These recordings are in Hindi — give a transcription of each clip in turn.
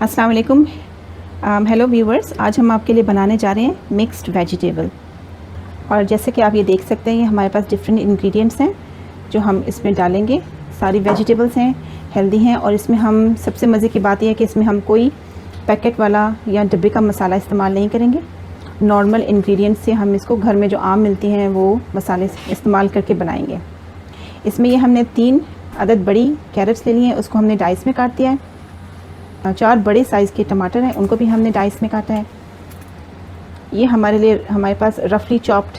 अस्सलाम वालेकुम। हेलो व्यूवर्स, आज हम आपके लिए बनाने जा रहे हैं मिक्स्ड वेजिटेबल। और जैसे कि आप ये देख सकते हैं, ये हमारे पास डिफरेंट इंग्रेडिएंट्स हैं जो हम इसमें डालेंगे। सारी वेजिटेबल्स हैं, हेल्दी हैं, और इसमें हम सबसे मज़े की बात यह है कि इसमें हम कोई पैकेट वाला या डब्बे का मसाला इस्तेमाल नहीं करेंगे। नॉर्मल इंग्रेडिएंट्स से हम इसको घर में जो आम मिलती हैं वो मसाले इस्तेमाल करके बनाएंगे। इसमें ये हमने 3 अदद बड़ी कैरेट्स ले ली हैं, उसको हमने डाइस में काट दिया है। 4 बड़े साइज़ के टमाटर हैं, उनको भी हमने डाइस में काटा है। ये हमारे पास रफली चॉप्ड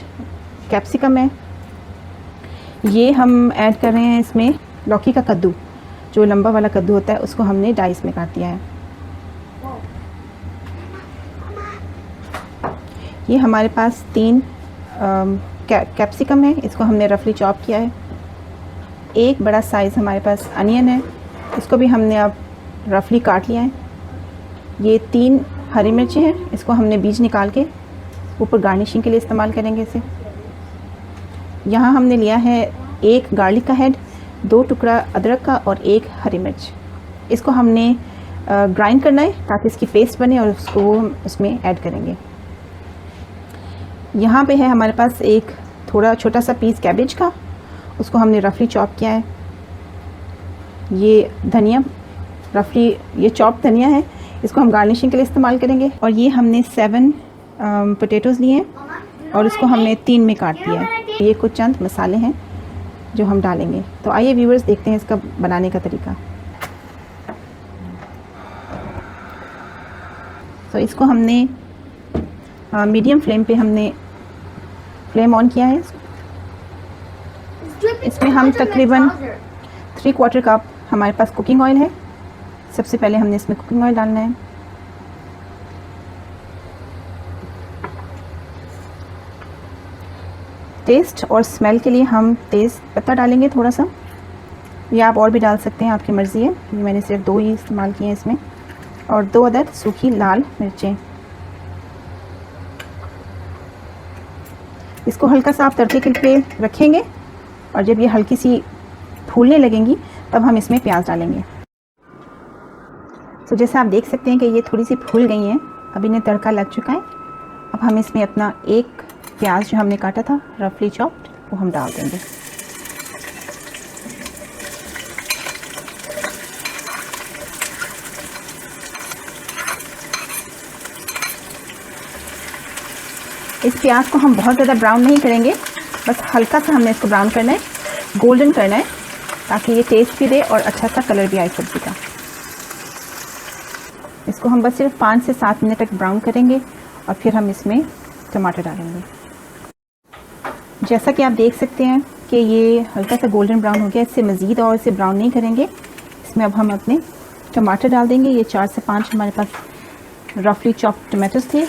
कैप्सिकम है। ये हम ऐड कर रहे हैं इसमें लौकी का कद्दू, जो लंबा वाला कद्दू होता है, उसको हमने डाइस में काट दिया है। ये हमारे पास 3 कैप्सिकम है, इसको हमने रफली चॉप किया है। एक बड़ा साइज़ हमारे पास अनियन है, इसको भी हमने अब रफली काट लिया है। ये 3 हरी मिर्ची हैं, इसको हमने बीज निकाल के ऊपर गार्निशिंग के लिए इस्तेमाल करेंगे इसे। यहाँ हमने लिया है 1 गार्लिक का हेड, 2 टुकड़ा अदरक का और 1 हरी मिर्च। इसको हमने ग्राइंड करना है ताकि इसकी पेस्ट बने और उसको उसमें ऐड करेंगे। यहाँ पे है हमारे पास एक थोड़ा छोटा सा पीस कैबेज का, उसको हमने रफली चॉप किया है। ये धनिया रफली ये चॉप धनिया है, इसको हम गार्निशिंग के लिए इस्तेमाल करेंगे। और ये हमने 7 पोटैटोज़ लिए हैं और इसको हमने 3 में काट दिया है। ये कुछ चंद मसाले हैं जो हम डालेंगे। तो आइए व्यूवर्स, देखते हैं इसका बनाने का तरीका। तो इसको हमने मीडियम फ्लेम पे हमने फ्लेम ऑन किया है। इसमें हम तकरीबन 3/4 कप हमारे पास कुकिंग ऑयल है। सबसे पहले हमने इसमें कुकिंग ऑयल डालना है। टेस्ट और स्मेल के लिए हम तेज़ पत्ता डालेंगे थोड़ा सा, या आप और भी डाल सकते हैं, आपकी मर्ज़ी है। मैंने सिर्फ 2 ही इस्तेमाल किए हैं इसमें। और 2 अदद सूखी लाल मिर्चें। इसको हल्का सा आप तड़के के लिए रखेंगे और जब ये हल्की सी फूलने लगेंगी तब हम इसमें प्याज डालेंगे। तो जैसे आप देख सकते हैं कि ये थोड़ी सी फूल गई हैं, अब इन्हें तड़का लग चुका है। अब हम इसमें अपना 1 प्याज जो हमने काटा था रफली चॉप्ड, वो हम डाल देंगे। इस प्याज को हम बहुत ज़्यादा ब्राउन नहीं करेंगे, बस हल्का सा हमने इसको ब्राउन करना है, गोल्डन करना है, ताकि ये टेस्ट भी दे और अच्छा सा कलर भी आए सब्ज़ी का। इसको हम बस सिर्फ 5 से 7 मिनट तक ब्राउन करेंगे और फिर हम इसमें टमाटर डालेंगे। जैसा कि आप देख सकते हैं कि ये हल्का सा गोल्डन ब्राउन हो गया। इससे मज़ीद और इसे ब्राउन नहीं करेंगे। इसमें अब हम अपने टमाटर डाल देंगे। ये 4 से 5 हमारे पास रफली चॉप्ड टमाटोज थे।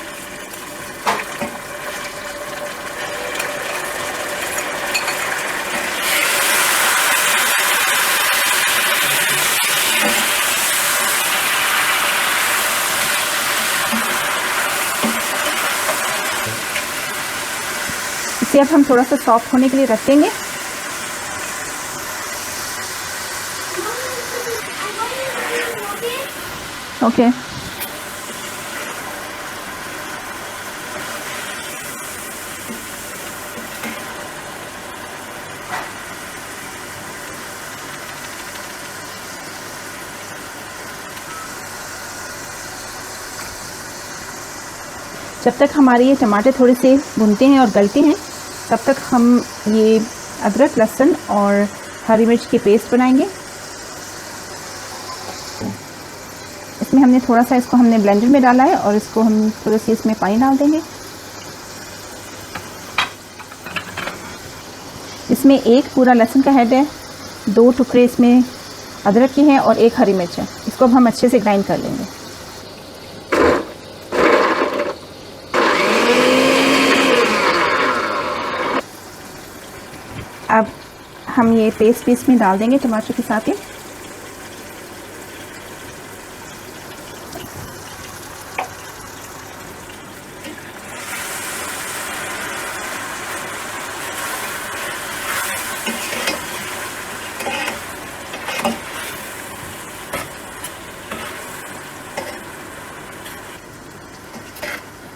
इसे अब हम थोड़ा सा सॉफ्ट होने के लिए रख देंगे। ओके। जब तक हमारे ये टमाटर थोड़े से भुनते हैं और गलते हैं, तब तक हम ये अदरक, लहसुन और हरी मिर्च की पेस्ट बनाएंगे। इसमें हमने थोड़ा सा इसको हमने ब्लेंडर में डाला है और इसको हम थोड़ा सी इसमें पानी डाल देंगे। इसमें 1 पूरा लहसुन का हेड है, 2 टुकड़े इसमें अदरक के हैं और 1 हरी मिर्च है। इसको अब हम अच्छे से ग्राइंड कर लेंगे। अब हम ये पेस्ट भी इसमें डाल देंगे टमाटर के साथ ही।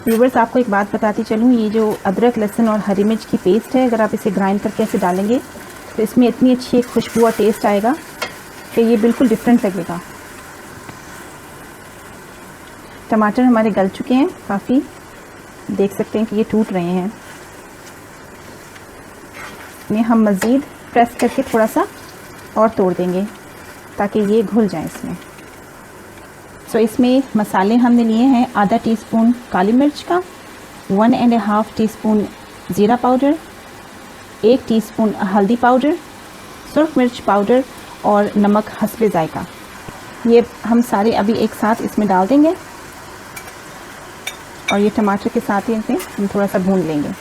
व्यूवर्स, आपको एक बात बताती चलूँ, ये जो अदरक, लहसुन और हरी मिर्च की पेस्ट है, अगर आप इसे ग्राइंड करके ऐसे डालेंगे तो इसमें इतनी अच्छी एक खुशबू और टेस्ट आएगा कि ये बिल्कुल डिफरेंट लगेगा। टमाटर हमारे गल चुके हैं काफ़ी, देख सकते हैं कि ये टूट रहे हैं। इन्हें हम मज़ीद प्रेस करके थोड़ा सा और तोड़ देंगे ताकि ये घुल जाए इसमें। सो इसमें मसाले हमने लिए हैं आधा टीस्पून काली मिर्च का, 1.5 टीस्पून ज़ीरा पाउडर, 1 टीस्पून हल्दी पाउडर, सुरख मिर्च पाउडर और नमक हस्बे ज़ायका। ये हम सारे अभी एक साथ इसमें डाल देंगे और ये टमाटर के साथ ही इसे हम थोड़ा सा भून लेंगे।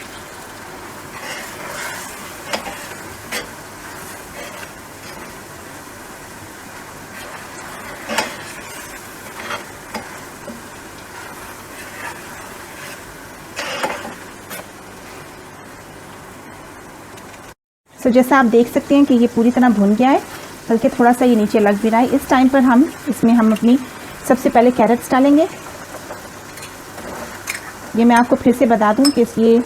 तो जैसा आप देख सकते हैं कि ये पूरी तरह भुन गया है, बल्कि थोड़ा सा ये नीचे लग भी रहा है। इस टाइम पर हम अपनी सबसे पहले कैरेट्स डालेंगे। ये मैं आपको फिर से बता दूं कि ये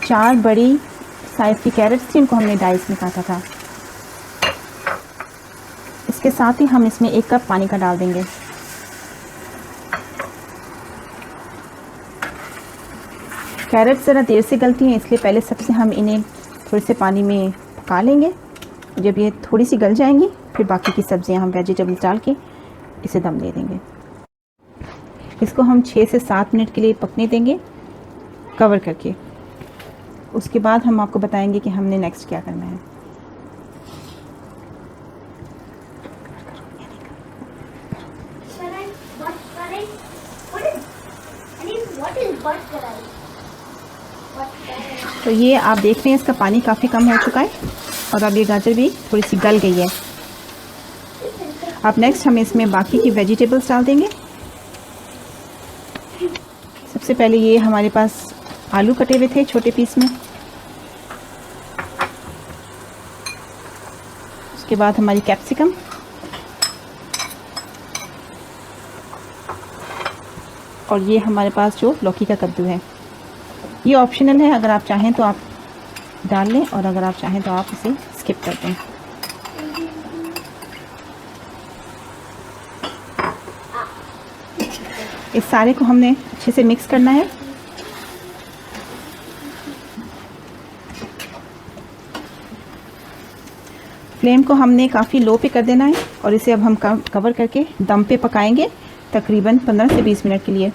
4 बड़ी साइज़ की कैरेट्स थी, इनको हमने डाइस में काटा था। इसके साथ ही हम इसमें 1 कप पानी का डाल देंगे। कैरेट्स ज़रा देर से गलती हैं, इसलिए पहले सबसे हम इन्हें थोड़े से पानी में पका लेंगे। जब ये थोड़ी सी गल जाएंगी फिर बाकी की सब्जियां हम वेजिटेबल्स डाल के इसे दम दे देंगे। इसको हम 6 से 7 मिनट के लिए पकने देंगे कवर करके। उसके बाद हम आपको बताएंगे कि हमने नेक्स्ट क्या करना है। तो ये आप देख रहे हैं इसका पानी काफ़ी कम हो चुका है और अब ये गाजर भी थोड़ी सी गल गई है। अब नेक्स्ट हम इसमें बाकी की वेजिटेबल्स डाल देंगे। सबसे पहले ये हमारे पास आलू कटे हुए थे छोटे पीस में। उसके बाद हमारी कैप्सिकम, और ये हमारे पास जो लौकी का कद्दू है। ये ऑप्शनल है, अगर आप चाहें तो आप डाल लें और अगर आप चाहें तो आप इसे स्किप कर दें। इस सारे को हमने अच्छे से मिक्स करना है। फ्लेम को हमने काफ़ी लो पे कर देना है और इसे अब हम कवर करके दम पे पकाएंगे तकरीबन 15 से 20 मिनट के लिए।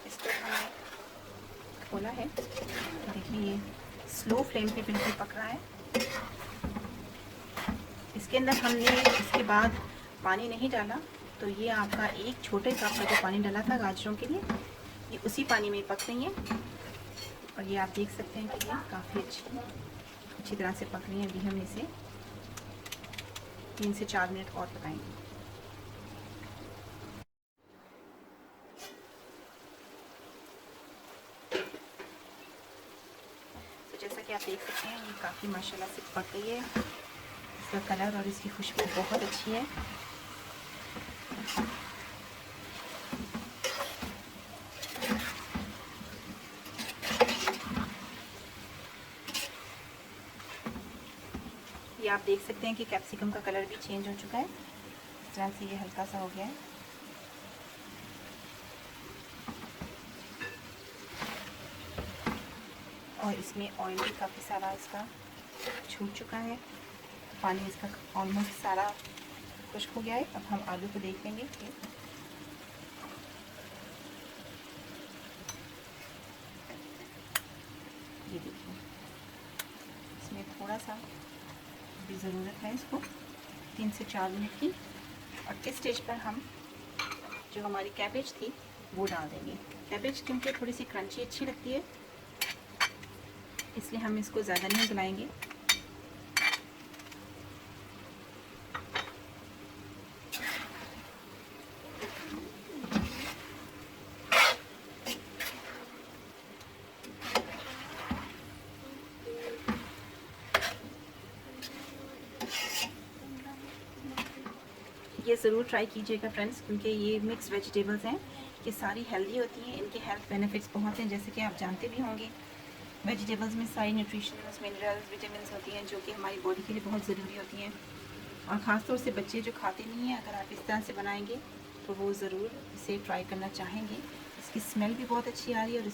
इस पर हमने खोला है, देखिए ये स्लो फ्लेम पे बिल्कुल पक रहा है। इसके अंदर हमने इसके बाद पानी नहीं डाला, तो ये आपका एक छोटे कप का जो पानी डाला था गाजरों के लिए, ये उसी पानी में पक रही है। और ये आप देख सकते हैं कि ये काफ़ी अच्छी तरह से पक रही है। अभी हम इसे 3 से 4 मिनट और पकाएंगे। जैसा कि आप देख सकते हैं ये काफ़ी माशाल्लाह से पक गई है। इसका कलर और इसकी खुशबू बहुत अच्छी है। ये आप देख सकते हैं कि कैप्सिकम का कलर भी चेंज हो चुका है। इस तरह से ये हल्का सा हो गया है। और इसमें ऑयल भी काफ़ी सारा इसका छूट चुका है। पानी इसका ऑलमोस्ट सारा खुश्क हो गया है। अब हम आलू को देख लेंगे कि ये देखिए इसमें थोड़ा सा भी ज़रूरत है इसको 3 से 4 मिनट की। और इस स्टेज पर हम जो हमारी कैबेज थी वो डाल देंगे। कैबेज क्योंकि थोड़ी सी क्रंची अच्छी लगती है, इसलिए हम इसको ज़्यादा नहीं गलाएंगे। ये ज़रूर ट्राई कीजिएगा फ्रेंड्स, क्योंकि ये मिक्स वेजिटेबल्स हैं, ये सारी हेल्दी होती हैं, इनके हेल्थ बेनिफिट्स बहुत हैं, जैसे कि आप जानते भी होंगे। वेजिटेबल्स में सारी न्यूट्रिशंस, मिनरल्स, विटामिन होती हैं जो कि हमारी बॉडी के लिए बहुत ज़रूरी होती हैं। और ख़ास तौर से बच्चे जो खाते नहीं हैं, अगर आप इस तरह से बनाएंगे तो वो ज़रूर इसे ट्राई करना चाहेंगे। इसकी स्मेल भी बहुत अच्छी आ रही है और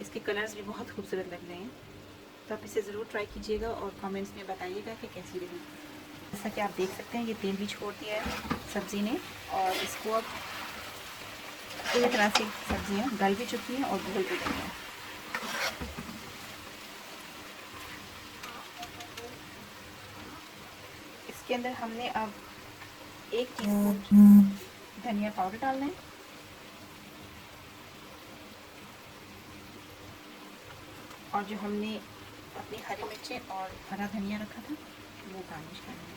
इसके कलर्स भी बहुत खूबसूरत लग रहे हैं। तो आप इसे ज़रूर ट्राई कीजिएगा और कमेंट्स में बताइएगा कि कैसी रही। जैसा कि आप देख सकते हैं ये तेल भी छोड़ दिया है सब्ज़ी ने, और इसको अब पूरी तरह से सब्जियाँ गल भी चुकी हैं और घुल भी गई हैं। इसके अंदर हमने अब 1 टीस्पून धनिया पाउडर डालना है और जो हमने अपनी हरी मिर्चें और हरा धनिया रखा था वो गार्निश करना है।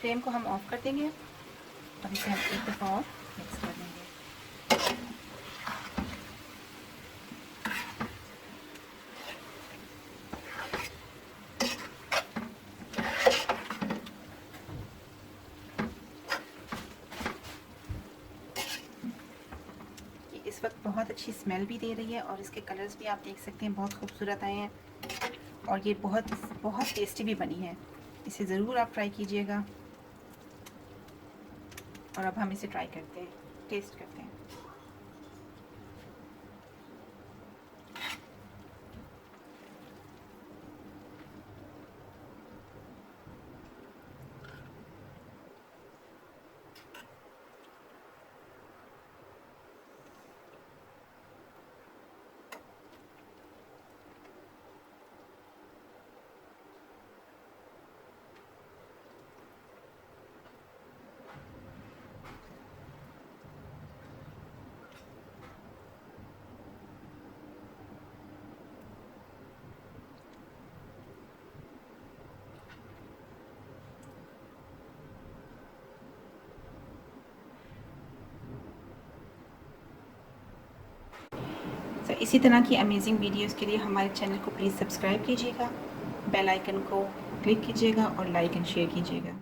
फ्लेम को हम ऑफ कर देंगे और इसे हम एक दफ़ा और मिक्स कर देंगे। इस वक्त बहुत अच्छी स्मेल भी दे रही है और इसके कलर्स भी आप देख सकते हैं बहुत खूबसूरत आए हैं, और ये बहुत बहुत टेस्टी भी बनी है। इसे ज़रूर आप ट्राई कीजिएगा। और अब हम इसे ट्राई करते हैं, टेस्ट करते हैं। तो इसी तरह की अमेजिंग वीडियोस के लिए हमारे चैनल को प्लीज़ सब्सक्राइब कीजिएगा, बेल आइकन को क्लिक कीजिएगा और लाइक एंड शेयर कीजिएगा।